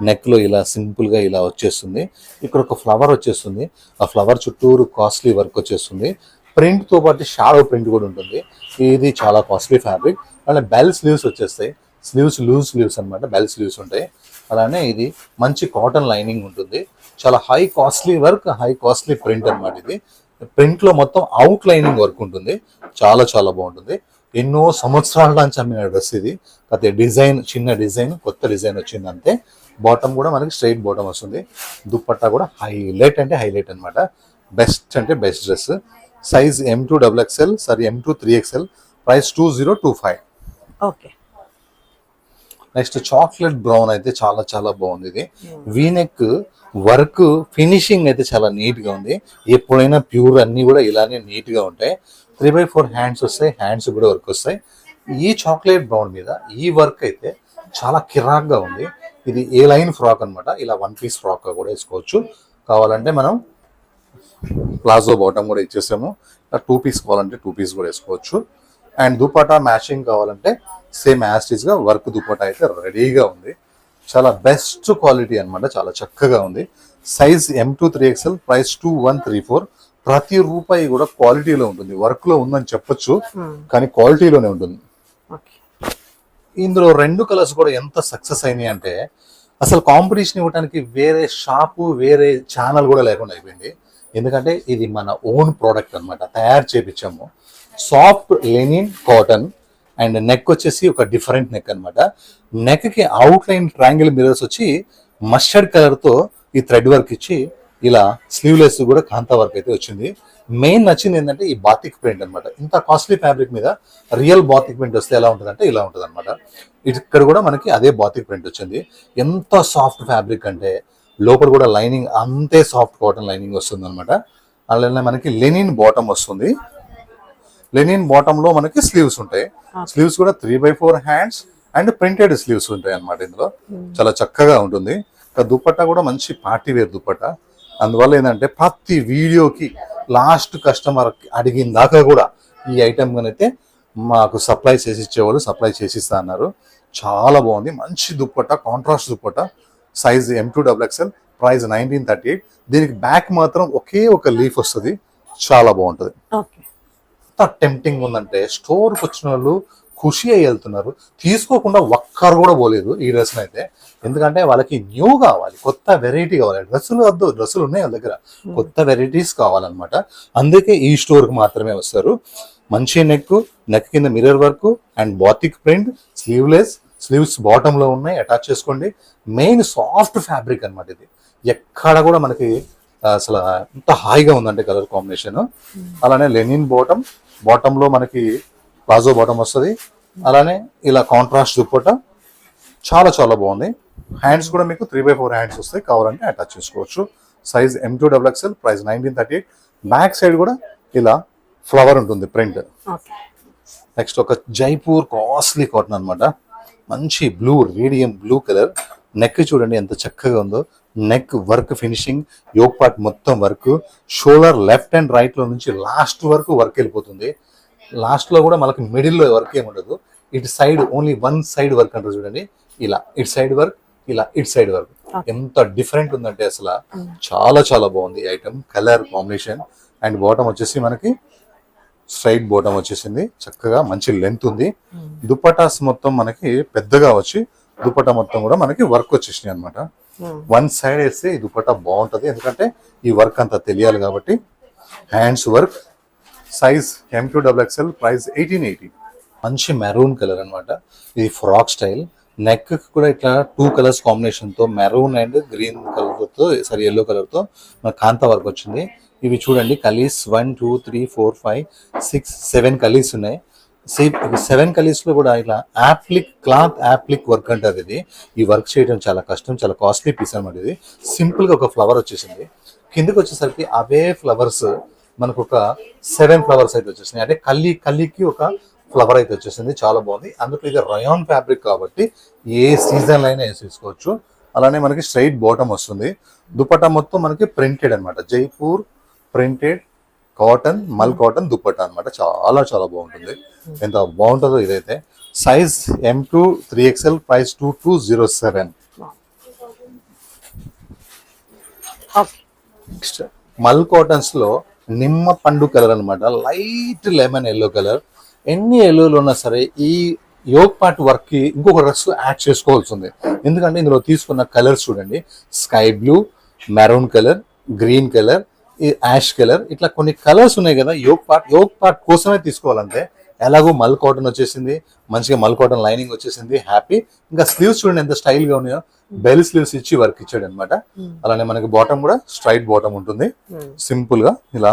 నెక్ లో ఇలా సింపుల్ గా ఇలా వచ్చేస్తుంది. ఇక్కడ ఒక ఫ్లవర్ వచ్చేస్తుంది, ఆ ఫ్లవర్ చుట్టూరు కాస్ట్లీ వర్క్ వచ్చేస్తుంది. ప్రింట్ తో పాటు షాడో ప్రింట్ కూడా ఉంటుంది. ఇది చాలా కాస్ట్లీ ఫ్యాబ్రిక్. అలానే బెల్ స్లీవ్స్ వచ్చేస్తాయి, లూజ్ స్లీవ్స్ అనమాట, బెల్ స్లీవ్స్ ఉంటాయి. అలానే ఇది మంచి కాటన్ లైనింగ్ ఉంటుంది. చాలా high costly work, high costly print అనమాట ఇది. ప్రింట్ లో మొత్తం అవుట్ లైనింగ్ వర్క్ ఉంటుంది, చాలా చాలా బాగుంటుంది. ఎన్నో సంవత్సరాల నుంచి అమ్మిన డ్రెస్ ఇది. అయితే డిజైన్ చిన్న డిజైన్, కొత్త డిజైన్ వచ్చింది అంతే. బాటమ్ కూడా మనకి స్ట్రైట్ బాటమ్ వస్తుంది. దుపట్టా కూడా హైలైట్ అనమాట. బెస్ట్ అంటే best dress. Size M2XXL, M2 price 2025. Okay. Next chocolate brown అయితే చాలా చాలా బాగుంది. ఇది వీనెక్ వర్క్ ఫినిషింగ్ అయితే చాలా నీట్ గా ఉంది. ఎప్పుడైనా ప్యూర్ అన్ని కూడా ఇలానే నీట్ గా ఉంటాయి. 3/4 హ్యాండ్స్ వస్తాయి, హ్యాండ్స్ కూడా వర్క్ వస్తాయి. ఈ చాక్లెట్ బ్రౌన్ మీద ఈ వర్క్ అయితే చాలా కిరాక్గా ఉంది. ఇది ఏ లైన్ ఫ్రాక్ అనమాట. ఇలా 1 పీస్ ఫ్రాక్ కూడా వేసుకోవచ్చు. కావాలంటే మనం ప్లాజో బాటమ్ కూడా ఇచ్చేసాము. 2 పీస్ కావాలంటే 2 పీస్ కూడా వేసుకోవచ్చు. అండ్ దుపట్టా మ్యాచింగ్ కావాలంటే సేమ్ యాస్టీస్ గా వర్క్ దుపట్టా అయితే రెడీగా ఉంది. చాలా బెస్ట్ క్వాలిటీ అనమాట, చాలా చక్కగా ఉంది. Size M2 3XL, price 2134. ప్రతి రూపాయి కూడా క్వాలిటీలో ఉంటుంది. వర్క్ లో ఉందని చెప్పొచ్చు, కానీ క్వాలిటీలోనే ఉంటుంది. ఇందులో 2 కలర్స్ కూడా ఎంత సక్సెస్ అయినాయి అంటే అసలు కాంపిటీషన్ ఇవ్వడానికి వేరే షాపు వేరే ఛానల్ కూడా లేకుండా అయిపోయింది. ఎందుకంటే ఇది మన ఓన్ ప్రోడక్ట్ అన్నమాట, తయారు చేపించాము. Soft linen cotton and neck వచ్చేసి ఒక డిఫరెంట్ నెక్ అన్నమాట. నెక్ కి అవుట్ లైన్ ట్రయాంగిల్ మిరర్స్ వచ్చి మస్టర్డ్ కలర్ తో ఈ థ్రెడ్ వర్క్ ఇచ్చి ఇలా స్లీవ్లెస్ కూడా కాంతా వర్క్ అయితే వచ్చింది. మెయిన్ నచ్చింది ఏంటంటే ఈ బాతిక్ ప్రింట్ అన్నమాట. ఇంత కాస్ట్లీ ఫ్యాబ్రిక్ మీద రియల్ బాతిక్ ప్రింట్ వస్తే ఎలా ఉంటుందంటే ఇలా ఉంటుంది అనమాట. ఇక్కడ కూడా మనకి అదే బాతిక్ ప్రింట్ వచ్చింది. ఎంత సాఫ్ట్ ఫ్యాబ్రిక్ అంటే లోపల కూడా లైనింగ్ అంతే సాఫ్ట్ కాటన్ లైనింగ్ వస్తుంది అనమాట. అలానే మనకి లెనిన్ బాటమ్ వస్తుంది. లెనిన్ బాటమ్ లో మనకి స్లీవ్స్ ఉంటాయి. స్లీవ్స్ కూడా 3/4 హ్యాండ్స్ అండ్ ప్రింటెడ్ స్లీవ్స్ ఉంటాయి అన్నమాట. ఇందులో చాలా చక్కగా ఉంటుంది. దుపట్టా కూడా మంచి పార్టీ వేర్ దుపట్టా. అందువల్ల ఏంటంటే ప్రతి వీడియోకి లాస్ట్ కస్టమర్ అడిగిన దాకా కూడా ఈ ఐటమ్ అయితే మాకు సప్లై చేసి ఇచ్చేవాళ్ళు సప్లై చేసిస్తా అన్నారు. చాలా బాగుంది. మంచి dupatta, contrast dupatta. Size M2XXL, price 1938. దీనికి బ్యాక్ మాత్రం ఒకే ఒక లీఫ్ వస్తుంది. చాలా బాగుంటుంది. ఎంత టెంప్టింగ్ ఉందంటే స్టోర్కి వచ్చిన వాళ్ళు ఖుషి అయ్యి వెళ్తున్నారు. తీసుకోకుండా ఒక్కరు కూడా పోలేదు ఈ డ్రెస్ అయితే. ఎందుకంటే వాళ్ళకి న్యూ కావాలి, కొత్త వెరైటీ కావాలి. డ్రెస్సులు వద్దు, డ్రెస్సులు ఉన్నాయి వాళ్ళ దగ్గర, కొత్త వెరైటీస్ కావాలన్నమాట. అందుకే ఈ స్టోర్కి మాత్రమే వస్తారు. మంచి నెక్ కింద mirror work and batik print, sleeves bottom లో ఉన్నాయి, అటాచ్ చేసుకోండి. మెయిన్ సాఫ్ట్ ఫ్యాబ్రిక్ అన్నమాట ఇది. ఎక్కడ కూడా మనకి అసలు ఎంత హాయిగా ఉందంటే కలర్ కాంబినేషన్. అలానే లెనిన్ బాటమ్ లో మనకి ప్లాజో బాటమ్ వస్తుంది. అలానే ఇలా కాంట్రాస్ట్ దుపట్టా చాలా చాలా బాగుంది. హ్యాండ్స్ కూడా మీకు 3/4 హ్యాండ్స్ వస్తాయి, కావాలంటే అటాచ్ చేసుకోవచ్చు. Size M2XXL, price 1938. Back side కూడా ఇలా ఫ్లవర్ ఉంటుంది ప్రింట్. నెక్స్ట్ ఒక జైపూర్ కాస్ట్లీ కాటన్ అన్నమాట. మంచి blue, radium blue colour. Neck చూడండి ఎంత చక్కగా ఉందో. Neck work finishing, yoke part మొత్తం work, shoulder left and right లో నుంచి లాస్ట్ వరకు వర్క్ వెళ్ళిపోతుంది. లాస్ట్ లో కూడా మనకి మిడిల్ లో వర్క్ ఏమి ఉండదు. ఇటు side only one side work అంటారు చూడండి. ఇలా ఇటు సైడ్ వర్క్, ఇలా ఇటు సైడ్ వర్క్. ఎంత డిఫరెంట్ ఉందంటే అసలు చాలా చాలా బాగుంది item. Colour combination and bottom వచ్చేసి మనకి స్ట్రైట్ బాటమ్ వచ్చేసింది. చక్కగా మంచి లెంత్ ఉంది. దుపటాస్ మొత్తం మనకి పెద్దగా వచ్చి దుపట్టా మొత్తం కూడా మనకి వర్క్ వచ్చేసినాయి అనమాట. వన్ సైడ్ వేస్తే ఈ దుపట్టా బాగుంటది, ఎందుకంటే ఈ వర్క్ అంతా తెలియాలి కాబట్టి. Hands work. Size M2XXL, price 1880. మంచి మెరూన్ కలర్ అన్నమాట. ఇది ఫ్రాక్ స్టైల్. నెక్ కూడా ఇట్లా 2 కలర్స్ కాంబినేషన్ తో మెరూన్ అండ్ గ్రీన్ కలర్ తో ఎల్లో కలర్ తో మన కాంతా వర్క్ వచ్చింది. ఇవి చూడండి కలీస్ 1 2 3 4 5 6 7 కలీస్ ఉన్నాయి. 7 కలీస్ లో కూడా ఇట్లా క్లాత్ యాప్లిక్ వర్క్ అంటారు. ఇది ఈ వర్క్ చేయడం చాలా కష్టం, చాలా కాస్ట్లీ పీస్ అనమాట. ఇది సింపుల్ గా ఒక ఫ్లవర్ వచ్చేసింది. కిందకి వచ్చేసరికి అవే ఫ్లవర్స్ మనకు ఒక 7 ఫ్లవర్స్ అయితే వచ్చేసినాయి. అంటే కల్లికి ఒక ఫ్లవర్ అయితే వచ్చేసింది. చాలా బాగుంది. అందులో ఇది రయాన్ ఫ్యాబ్రిక్ కాబట్టి ఏ సీజన్ అయినా వేసేసుకోవచ్చు. అలానే మనకి స్ట్రైట్ బాటమ్ వస్తుంది. దుపట్టా మొత్తం మనకి ప్రింటెడ్ అన్నమాట. జైపూర్ ప్రింటెడ్ కాటన్, మల్ కాటన్ దుపట్టా అన్నమాట. చాలా చాలా బాగుంటుంది. ఎంత బాగుంటుందో ఇదైతే. Size M2 3XL, price 2207. Next మల్ కాటన్స్ లో నిమ్మ పండు కలర్ అన్నమాట. Light lemon yellow colour. ఎన్ని ఎల్లోలు ఉన్నా సరే ఈ యోక్ పార్ట్ వర్క్ కి ఇంకొక డ్రెస్ యాడ్ చేసుకోవాల్సి ఉంది. ఎందుకంటే ఇందులో తీసుకున్న కలర్స్ చూడండి. Sky blue, maroon colour, green colour, ash colour, ఇట్లా కొన్ని కలర్స్ ఉన్నాయి కదా. యోక్ పార్ట్ కోసమే తీసుకోవాలంటే ఎలాగో మల్ కాటన్ వచ్చేసింది. మంచిగా మల్ కాటన్ లైనింగ్ వచ్చేసింది. హ్యాపీ. ఇంకా స్లీవ్స్ చూడండి ఎంత స్టైల్ గా ఉన్నాయో. బెల్ స్లీవ్స్ ఇచ్చి వర్క్ ఇచ్చాడు అనమాట. అలానే మనకి బాటమ్ కూడా స్ట్రైట్ బాటమ్ ఉంటుంది. సింపుల్ గా ఇలా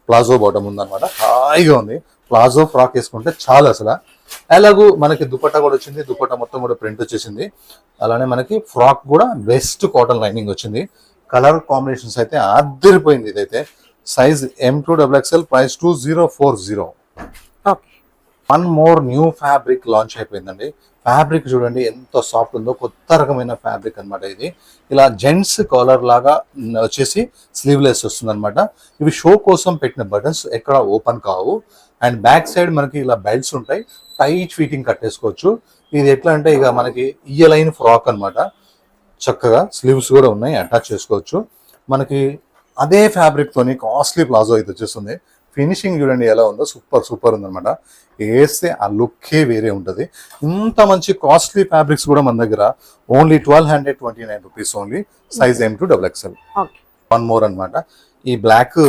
ప్లాజో బాటమ్ ఉంది అనమాట. హాయిగా ఉంది. ప్లాజో ఫ్రాక్ వేసుకుంటే చాలా అసలు. ఎలాగూ మనకి దుపట్టా కూడా వచ్చింది. దుపట్టా మొత్తం కూడా ప్రింట్ వచ్చేసింది. అలానే మనకి ఫ్రాక్ కూడా బెస్ట్ కాటన్ లైనింగ్ వచ్చింది. కలర్ కాంబినేషన్స్ అయితే అదిరిపోయింది ఇదైతే. Size M2XXL, price 2040. One more new fabric launch అయిపోయిందండి. ఫ్యాబ్రిక్ చూడండి ఎంత సాఫ్ట్ ఉందో. కొత్త రకమైన ఫ్యాబ్రిక్ అనమాట ఇది. ఇలా జెంట్స్ కాలర్ లాగా వచ్చేసి స్లీవ్లెస్ వస్తుంది అనమాట. ఇవి షో కోసం పెట్టిన బటన్స్, ఎక్కడ ఓపెన్ కావు. అండ్ బ్యాక్ సైడ్ మనకి ఇలా బెల్ట్స్ ఉంటాయి. టైట్ ఫిట్టింగ్ కట్టేసుకోవచ్చు. ఇది ఎట్లా అంటే ఇక మనకి ఇయలైన్ ఫ్రాక్ అనమాట. చక్కగా స్లీవ్స్ కూడా ఉన్నాయి, అటాచ్ చేసుకోవచ్చు. మనకి అదే ఫ్యాబ్రిక్ తోని కాస్ట్లీ ప్లాజో అయితే వచ్చేస్తుంది. ఫినిషింగ్ చూడండి ఎలా ఉందో, సూపర్ ఉందన్నమాట. వేస్తే ఆ లుక్కే వేరే ఉంటుంది. ఇంత మంచి కాస్ట్లీ ఫ్యాబ్రిక్స్ కూడా మన దగ్గర only 1229 rupees only. Size M2XXL. One more అన్నమాట. ఈ బ్లాక్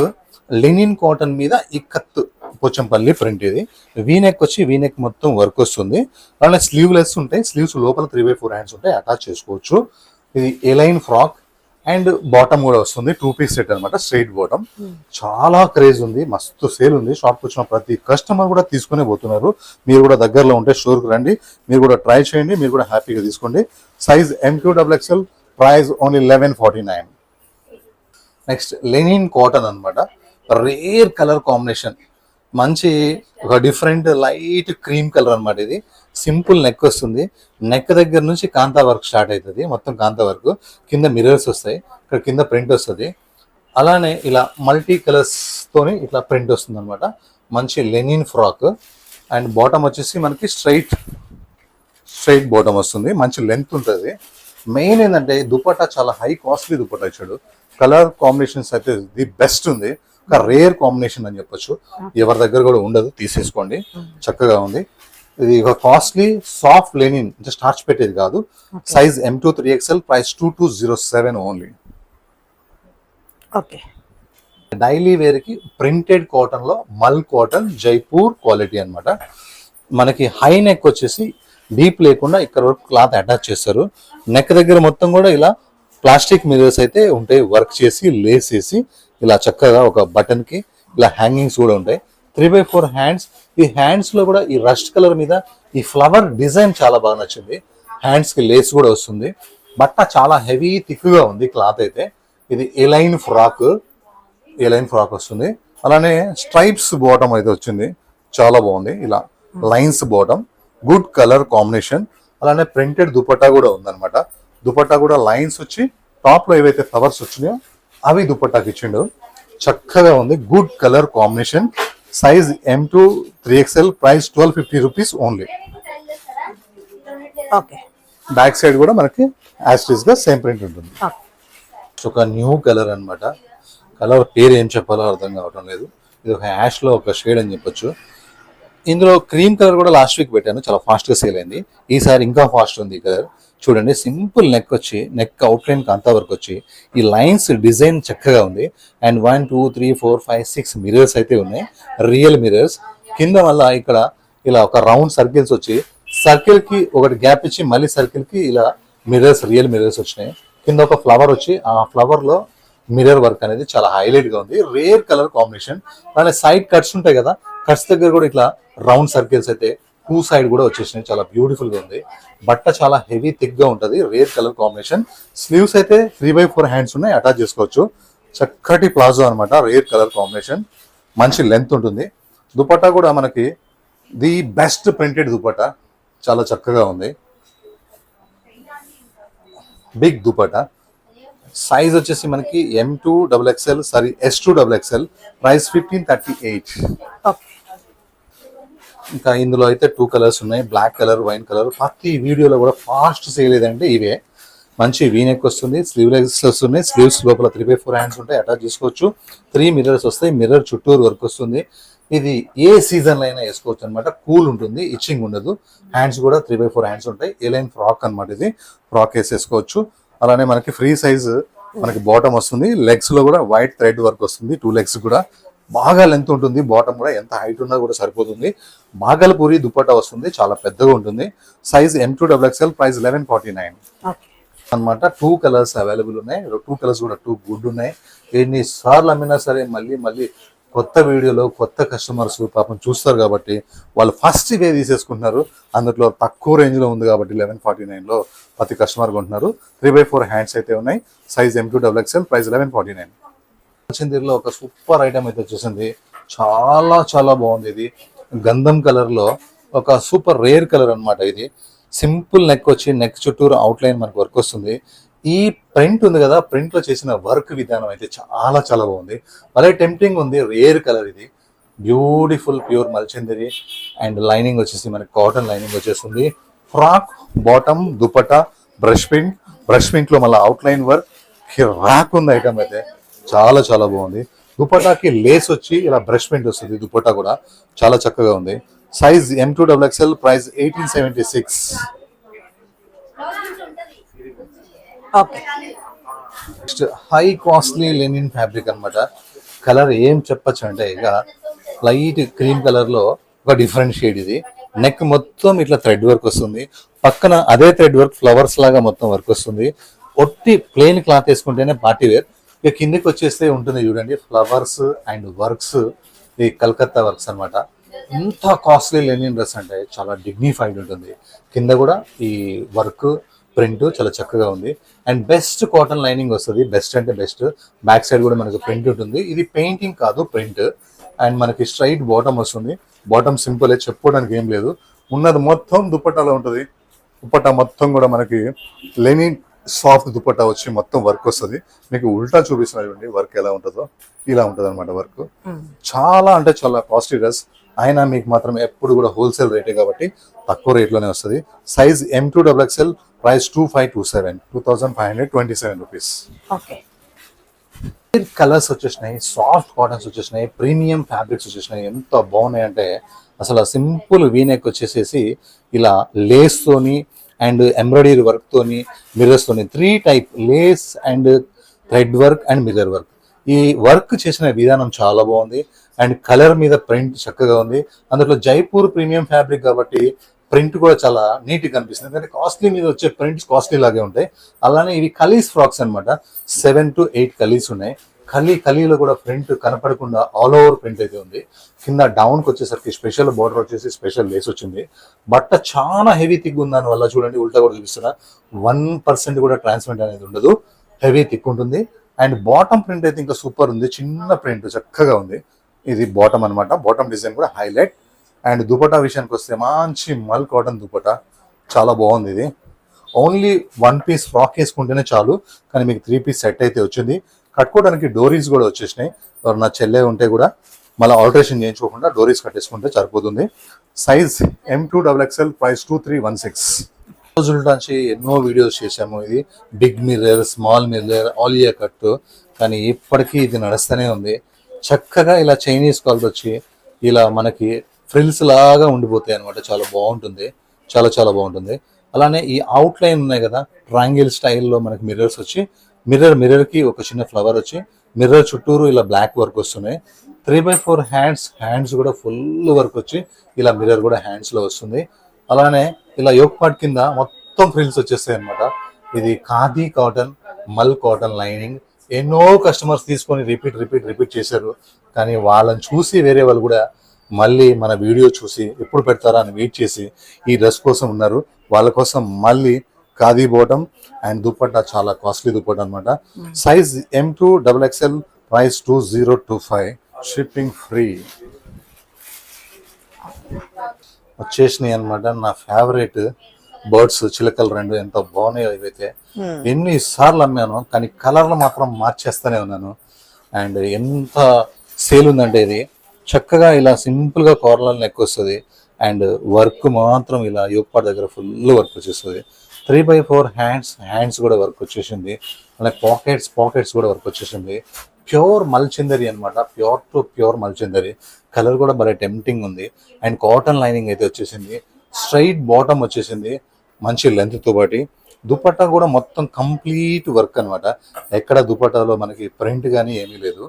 లెనిన్ కాటన్ మీద ఈ కత్ పోచంపల్లి ప్రింట్. ఇది వీనెక్ వచ్చి వీనెక్ మొత్తం వర్క్ వస్తుంది. అలానే స్లీవ్లెస్ ఉంటాయి. స్లీవ్స్ లోపల 3/4 హ్యాండ్స్ ఉంటాయి, అటాచ్ చేసుకోవచ్చు. ఇది ఎలైన్ ఫ్రాక్ అండ్ బాటమ్ కూడా వస్తుంది. 2 పీస్ సెట్ అనమాట, స్ట్రైట్ బాటమ్. చాలా క్రేజ్ ఉంది, మస్తు సేల్ ఉంది. షాప్కి వచ్చిన ప్రతి కస్టమర్ కూడా తీసుకునే పోతున్నారు. మీరు కూడా దగ్గరలో ఉంటే స్టోర్కి రండి, మీరు కూడా ట్రై చేయండి, మీరు కూడా హ్యాపీగా తీసుకోండి. Size M2XXL, price only 1149. Next linen cotton అనమాట. రేర్ కలర్ కాంబినేషన్, మంచి ఒక డిఫరెంట్ లైట్ క్రీమ్ కలర్ అనమాట. ఇది సింపుల్ నెక్ వస్తుంది. నెక్ దగ్గర నుంచి కాంతా వర్క్ స్టార్ట్ అవుతుంది, మొత్తం కాంతా వర్క్. కింద మిర్రర్స్ వస్తాయి, ఇక్కడ కింద ప్రింట్ వస్తుంది. అలానే ఇలా మల్టీ కలర్స్ తోని ఇట్లా ప్రింట్ వస్తుంది అనమాట. మంచి లెనిన్ ఫ్రాక్ అండ్ బాటమ్ వచ్చేసి మనకి స్ట్రైట్ బాటమ్ వస్తుంది. మంచి లెంత్ ఉంటుంది. మెయిన్ ఏంటంటే దుపట్టా చాలా హై కాస్ట్లీ దుపట్టా ఇచ్చాడు. కలర్ కాంబినేషన్స్ అయితే ది బెస్ట్ ఉంది. ఒక రేర్ కాంబినేషన్ అని చెప్పొచ్చు, ఎవరి దగ్గర కూడా ఉండదు, తీసేసుకోండి. చక్కగా ఉంది. ఇది ఒక కాస్ట్లీ సాఫ్ట్ లెనిన్, స్టార్చ్ పెట్టేది కాదు. Size M2XXL, price 2207 only. Okay. Daily wear కి ప్రింటెడ్ కాటన్ లో మల్ కాటన్ జైపూర్ క్వాలిటీ అన్నమాట. మనకి హై నెక్ వచ్చేసి డీప్ లేకుండా ఇక్కడ వరకు క్లాత్ అటాచ్ చేస్తారు. నెక్ దగ్గర మొత్తం కూడా ఇలా ప్లాస్టిక్ మిర్రర్స్ అయితే ఉంటాయి, వర్క్ చేసి లేస్ చేసి ఇలా చక్కగా ఒక బటన్ కి ఇలా హ్యాంగింగ్స్ కూడా ఉంటాయి. 3/4 హ్యాండ్స్. ఈ హ్యాండ్స్ లో కూడా ఈ రస్ట్ కలర్ మీద ఈ ఫ్లవర్ డిజైన్ చాలా బాగా నచ్చింది. హ్యాండ్స్ కి లేస్ కూడా వస్తుంది. బట్ట చాలా హెవీ థిక్ గా ఉంది క్లాత్ అయితే. ఇది ఎలైన్ ఫ్రాక్ వస్తుంది. అలానే స్ట్రైప్స్ బాటమ్ అయితే వచ్చింది, చాలా బాగుంది. ఇలా lines bottom, good colour combination. అలానే ప్రింటెడ్ దుపట్టా కూడా ఉందన్నమాట. దుపట్టా కూడా లైన్స్ వచ్చి టాప్ లో ఏవైతే ఫ్లవర్స్ వచ్చినాయో అవి దుపట్టాకి ఇచ్చిండు. చక్కగా ఉంది, good colour combination. Size M2XXL, price 1250 rupees only. Okay. Back side కూడా మనకి యాస్టీస్ గా సేమ్ ప్రింట్ ఉంటుంది. ఒక న్యూ కలర్ అన్నమాట. కలర్ పేరు ఏం చెప్పాలో అర్థం కావటం లేదు. ఇది ఒక యాష్ లో ఒక షేడ్ అని చెప్పొచ్చు. ఇందులో క్రీమ్ కలర్ కూడా లాస్ట్ వీక్ పెట్టాను, చాలా ఫాస్ట్ గా సేల్ అయింది. ఈసారి ఇంకా ఫాస్ట్ ఉంది ఈ కలర్. చూడండి, సింపుల్ నెక్ వచ్చి నెక్ అవుట్ లైన్ కాంతా వర్క్ వచ్చి ఈ లైన్స్ డిజైన్ చక్కగా ఉంది. అండ్ 1 2 3 4 5 6 మిర్రర్స్ అయితే ఉన్నాయి, రియల్ మిర్రర్స్. కింద వల్ల ఇక్కడ ఇలా ఒక రౌండ్ సర్కిల్స్ వచ్చి సర్కిల్ కి ఒకటి గ్యాప్ ఇచ్చి మళ్ళీ సర్కిల్ కి ఇలా మిర్రర్స్, రియల్ మిర్రర్స్ వచ్చినాయి. కింద ఒక ఫ్లవర్ వచ్చి ఆ ఫ్లవర్ లో మిర్రర్ వర్క్ అనేది చాలా హైలైట్ గా ఉంది. Rare colour combination. అలానే సైడ్ కట్స్ ఉంటాయి కదా, కట్స్ దగ్గర కూడా ఇట్లా రౌండ్ సర్కిల్స్ అయితే 2 సైడ్ కూడా వచ్చేసినాయి. చాలా బ్యూటిఫుల్ గా ఉంది. బట్ట చాలా హెవీ థిక్ గా ఉంటది. Rare colour combination. స్లీవ్స్ అయితే 3/4 హ్యాండ్స్ ఉన్నాయి, అటాచ్ చేసుకోవచ్చు. చక్కటి ప్లాజో అనమాట. రేర్ కలర్ కాంబినేషన్, మంచి లెంత్ ఉంటుంది. దుపట్టా కూడా మనకి ది బెస్ట్ ప్రింటెడ్ దుపట్టా, చాలా చక్కగా ఉంది. బిగ్ దుపట్టా. సైజ్ వచ్చేసి మనకి M2XXL, S2XXL, ప్రైస్ 1538. ఇంకా ఇందులో అయితే 2 కలర్స్ ఉన్నాయి, బ్లాక్ కలర్, వైన్ కలర్. ప్రతి వీడియోలో కూడా ఫాస్ట్ సేల్ ఏదంటే ఇవే. మంచి వీనెక్ వస్తుంది, స్లీవ్లెస్ వస్తున్నాయి. స్లీవ్స్ లోపల 3/4 హ్యాండ్స్ ఉంటాయి, అటాచ్ చేసుకోవచ్చు. 3 మిర్రర్స్ వస్తాయి, మిర్రర్ చుట్టూరు వర్క్ వస్తుంది. ఇది ఏ సీజన్ లో అయినా వేసుకోవచ్చు అనమాట. కూల్ ఉంటుంది, ఇచ్చింగ్ ఉండదు. హ్యాండ్స్ కూడా 3/4 హ్యాండ్స్ ఉంటాయి. ఎలైన్ ఫ్రాక్ అనమాట. ఇది ఫ్రాక్ వేసేసుకోవచ్చు. అలానే మనకి ఫ్రీ సైజ్ మనకి బాటమ్ వస్తుంది. లెగ్స్ లో కూడా వైట్ థ్రెడ్ వర్క్ వస్తుంది. 2 లెగ్స్ కూడా బాగా లెంత్ ఉంటుంది. బాటమ్ కూడా ఎంత హైట్ ఉన్నా కూడా సరిపోతుంది. బాగల్పూరి దుపట్టా వస్తుంది, చాలా పెద్దగా ఉంటుంది. సైజ్ M2XXL, ప్రైస్ 1149 అనమాట. 2 కలర్స్ అవైలబుల్ ఉన్నాయి. 2 కలర్స్ కూడా 2 గుడ్ ఉన్నాయి. ఎన్నిసార్లు అమ్మినా సరే మళ్ళీ కొత్త వీడియోలో కొత్త కస్టమర్స్ పాపం చూస్తారు కాబట్టి వాళ్ళు ఫస్ట్ ఇవే తీసేసుకుంటున్నారు. అందులో తక్కువ రేంజ్ లో ఉంది కాబట్టి 1149 లో ప్రతి కస్టమర్ కొంటున్నారు. 3/4 హ్యాండ్స్ అయితే ఉన్నాయి. Size M2XXL, price 1149. దీనిలో ఒక సూపర్ ఐటమ్ అయితే వచ్చేసింది. చాలా బాగుంది. ఇది గంధం కలర్ లో ఒక సూపర్ రేర్ కలర్ అన్నమాట. ఇది సింపుల్ నెక్ వచ్చి నెక్ చుట్టూరు అవుట్ లైన్ మనకు వర్క్ వస్తుంది. ఈ ప్రింట్ ఉంది కదా, ప్రింట్ లో చేసిన వర్క్ విధానం అయితే చాలా బాగుంది. భలే టెంప్టింగ్ ఉంది. రేర్ కలర్ ఇది. Beautiful pure mulchanderi. And lining వచ్చేసి మనకి కాటన్ లైనింగ్ వచ్చేస్తుంది. Frock bottom dupatta brush pink లో మళ్ళీ అవుట్ లైన్ వర్క్. కిరాక్ ఉంది ఐటమ్ అయితే, చాలా చాలా బాగుంది. దుపట్టాకి లేస్ వచ్చి ఇలా బ్రష్ పెయింట్ వస్తుంది. దుపట్టా కూడా చాలా చక్కగా ఉంది. Size M2XXL, price 1876. Okay. Next high costly linen fabric అన్నమాట. కలర్ ఏం చెప్పచ్చు అంటే ఇక లైట్ క్రీమ్ కలర్ లో ఒక డిఫరెంట్ షేడ్ ఇది. నెక్ మొత్తం ఇట్లా థ్రెడ్ వర్క్ వస్తుంది, పక్కన అదే థ్రెడ్ వర్క్ ఫ్లవర్స్ లాగా మొత్తం వర్క్ వస్తుంది. ఒట్టి ప్లెయిన్ క్లాత్ వేసుకుంటేనే పార్టీ వేర్. ఇక కిందకి వచ్చేస్తే ఉంటుంది చూడండి ఫ్లవర్స్ అండ్ వర్క్స్, ఈ కలకత్తా వర్క్స్ అన్నమాట. ఇంత కాస్ట్లీ లెనిన్ డ్రెస్ అంటే చాలా డిగ్నిఫైడ్ ఉంటుంది. కింద కూడా ఈ వర్క్ ప్రింట్ చాలా చక్కగా ఉంది. అండ్ బెస్ట్ కాటన్ లైనింగ్ వస్తుంది, బెస్ట్ అంటే బెస్ట్. బ్యాక్ సైడ్ కూడా మనకు ప్రింట్ ఉంటుంది. ఇది పెయింటింగ్ కాదు, ప్రింట్. అండ్ మనకి స్ట్రైట్ బాటమ్ వస్తుంది. బాటమ్ సింపుల్, చెప్పుకోవడానికి ఏం లేదు. ఉన్నది మొత్తం దుపట్టాలో ఉంటుంది. దుపట్టా మొత్తం కూడా మనకి లెనిన్ సాఫ్ట్ దుపట్టా వచ్చి మొత్తం వర్క్ వస్తుంది. మీకు ఉల్టా చూపిస్తున్నటువంటి వర్క్ ఎలా ఉంటుందో ఇలా ఉంటుంది అనమాట వర్క్. చాలా అంటే చాలా కాస్ట్లీ డ్రెస్ అయినా మీకు మాత్రం ఎప్పుడు కూడా హోల్సేల్ రేటే కాబట్టి తక్కువ రేట్లోనే వస్తుంది. Size M2XXL, price 2527, 2527 rupees. Okay. Colours వచ్చేసినాయి, సాఫ్ట్ కాటన్స్ వచ్చేసినాయి, ప్రీమియం ఫ్యాబ్రిక్స్ వచ్చేసినాయి. ఎంత బాగున్నాయి అంటే అసలు సింపుల్ వీనెక్ వచ్చేసేసి ఇలా లేస్ తోని అండ్ ఎంబ్రాయిడరీ వర్క్ తోని మిర్రర్స్ తోని 3 type Lay's and thread work and mirror work. ఈ వర్క్ చేసిన విధానం చాలా బాగుంది. అండ్ కలర్ మీద ప్రింట్ చక్కగా ఉంది. అందులో జైపూర్ ప్రీమియం ఫ్యాబ్రిక్ కాబట్టి ప్రింట్ కూడా చాలా నీట్ గా కనిపిస్తుంది. ఎందుకంటే కాస్ట్లీ మీద వచ్చే ప్రింట్స్ కాస్ట్లీ లాగే ఉంటాయి. అలానే ఇవి కలీస్ ఫ్రాక్స్ అనమాట. 7 to 8 కలీస్ ఉన్నాయి. కలీలో కూడా ప్రింట్ కనపడకుండా ఆల్ ఓవర్ ప్రింట్ అయితే ఉంది. కింద డౌన్కి వచ్చేసరికి స్పెషల్ బార్డర్ వచ్చేసి స్పెషల్ లేస్ వచ్చింది. బట్ట చాలా హెవీ థిక్ ఉంది, దాని వల్ల చూడండి ఉల్టా కూడా చూపిస్తున్నా 1% కూడా ట్రాన్స్పరెంట్ అనేది ఉండదు, హెవీ థిక్ ఉంటుంది. అండ్ బాటమ్ ప్రింట్ అయితే ఇంకా సూపర్ ఉంది, చిన్న ప్రింట్ చక్కగా ఉంది. ఇది బాటమ్ అనమాట. బాటమ్ డిజైన్ కూడా హైలైట్. అండ్ దుపట్టా విషయానికి వస్తే మంచి మల్ కాటన్ దుపట్టా, చాలా బాగుంది. ఇది ఓన్లీ 1 పీస్ ఫ్రాక్ వేసుకుంటేనే చాలు, కానీ మీకు 3 పీస్ సెట్ అయితే వచ్చింది. కట్టుకోవడానికి డోరీస్ కూడా వచ్చేసినాయి. నా చెల్లె ఉంటే కూడా మళ్ళీ ఆల్టరేషన్ చేయించుకోకుండా డోరీస్ కట్టేసుకుంటే సరిపోతుంది. Size M2XXL, price 2316. రోజుల నుంచి ఎన్నో వీడియోస్ చేశాము. ఇది big mirror, small mirror, Alia cut, కానీ ఇప్పటికీ ఇది నడుస్తూనే ఉంది. చక్కగా ఇలా చైనీస్ కాల్స్ వచ్చి ఇలా మనకి ఫ్రిల్స్ లాగా ఉండిపోతాయి అనమాట. చాలా బాగుంటుంది, చాలా చాలా బాగుంటుంది. అలానే ఈ అవుట్ లైన్ ఉన్నాయి కదా, ట్రయాంగిల్ స్టైల్లో మనకి మిర్రర్స్ వచ్చి మిర్రర్ కి ఒక చిన్న ఫ్లవర్ వచ్చి మిర్రర్ చుట్టూరు ఇలా బ్లాక్ వర్క్ వస్తున్నాయి. 3/4 హ్యాండ్స్ కూడా ఫుల్ వర్క్ వచ్చి ఇలా మిర్రర్ కూడా హ్యాండ్స్ లో వస్తుంది. అలానే ఇలా యోక్ పార్ట్ కింద మొత్తం ఫ్రిల్స్ వచ్చేస్తాయి అనమాట. ఇది ఖాదీ కాటన్, మల్ కాటన్ లైనింగ్. ఎన్నో కస్టమర్స్ తీసుకొని రిపీట్ చేశారు, కానీ వాళ్ళని చూసి వేరే వాళ్ళు కూడా మళ్ళీ మన వీడియో చూసి ఎప్పుడు పెడతారా అని వెయిట్ చేసి ఈ డ్రెస్ కోసం ఉన్నారు. వాళ్ళ కోసం మళ్ళీ ఖాదీ బాటమ్ అండ్ దుపట్టా, చాలా కాస్ట్లీ దుపట్టా అనమాట. Size M2XXL, price 2025, shipping free. వచ్చేసినాయి అనమాట నా ఫేవరెట్ బర్డ్స్, చిలకలు 2 ఎంత బాగున్నాయో ఇవైతే. ఎన్ని సార్లు అమ్మాను, కానీ కలర్లు మాత్రం మార్చేస్తూనే ఉన్నాను. అండ్ ఎంత సేల్ ఉందంటే ఇది చక్కగా ఇలా సింపుల్ గా కార్నర్ నెక్ వస్తుంది. అండ్ వర్క్ మాత్రం ఇలా యోపాడ్ దగ్గర ఫుల్ వర్క్ వచ్చేస్తుంది. 3/4 హ్యాండ్స్ కూడా వర్క్ వచ్చేసింది. అలాగే పాకెట్స్ కూడా వర్క్ వచ్చేసింది. ప్యూర్ మల్చిందరి అనమాట, ప్యూర్ మల్చిందరి. కలర్ కూడా భలే టెంప్టింగ్ ఉంది. అండ్ కాటన్ లైనింగ్ అయితే వచ్చేసింది. స్ట్రైట్ బాటమ్ వచ్చేసింది మంచి లెంత్ తో పాటి. దుపట్టా కూడా మొత్తం కంప్లీట్ వర్క్ అనమాట. ఎక్కడ దుపట్టాలో మనకి ప్రింట్ కానీ ఏమీ లేదు,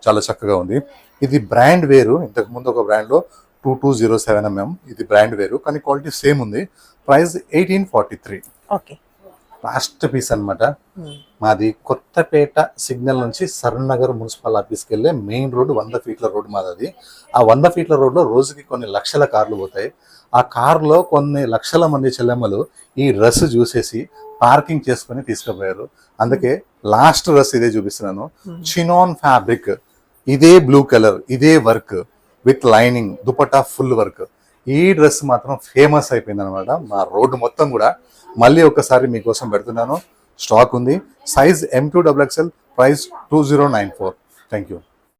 చాలా చక్కగా ఉంది. ఇది బ్రాండ్ వేరు. ఇంతకు ముందు ఒక బ్రాండ్ లో 2207mm, ఇది బ్రాండ్ వేరు, కానీ క్వాలిటీ సేమ్ ఉంది. ప్రైస్ 1843. ఓకే. లాస్ట్ పీస్ అనమాట. మాది కొత్తపేట సిగ్నల్ నుంచి సరనగర్ మున్సిపల్ ఆఫీస్కి వెళ్ళే మెయిన్ రోడ్, 100 ఫీట్ల రోడ్ మాది. అది ఆ 100 ఫీట్ల రోడ్లో రోజుకి కొన్ని లక్షల కార్లు పోతాయి. ఆ కార్లో కొన్ని లక్షల మంది చెల్లెమ్మలు ఈ డ్రెస్ చూసేసి పార్కింగ్ చేసుకుని తీసుకుపోయారు. అందుకే లాస్ట్ డ్రెస్ ఇదే చూపిస్తున్నాను. చినాన్ ఫ్యాబ్రిక్, ఇదే బ్లూ కలర్, ఇదే work with lining, dupatta full work. ఈ డ్రెస్ మాత్రం ఫేమస్ అయిపోయింది అనమాట మా రోడ్డు మొత్తం కూడా. మళ్ళీ ఒకసారి మీకోసం పెడుతున్నాను, స్టాక్ ఉంది. Size M2XXL, price 2094. Thank you.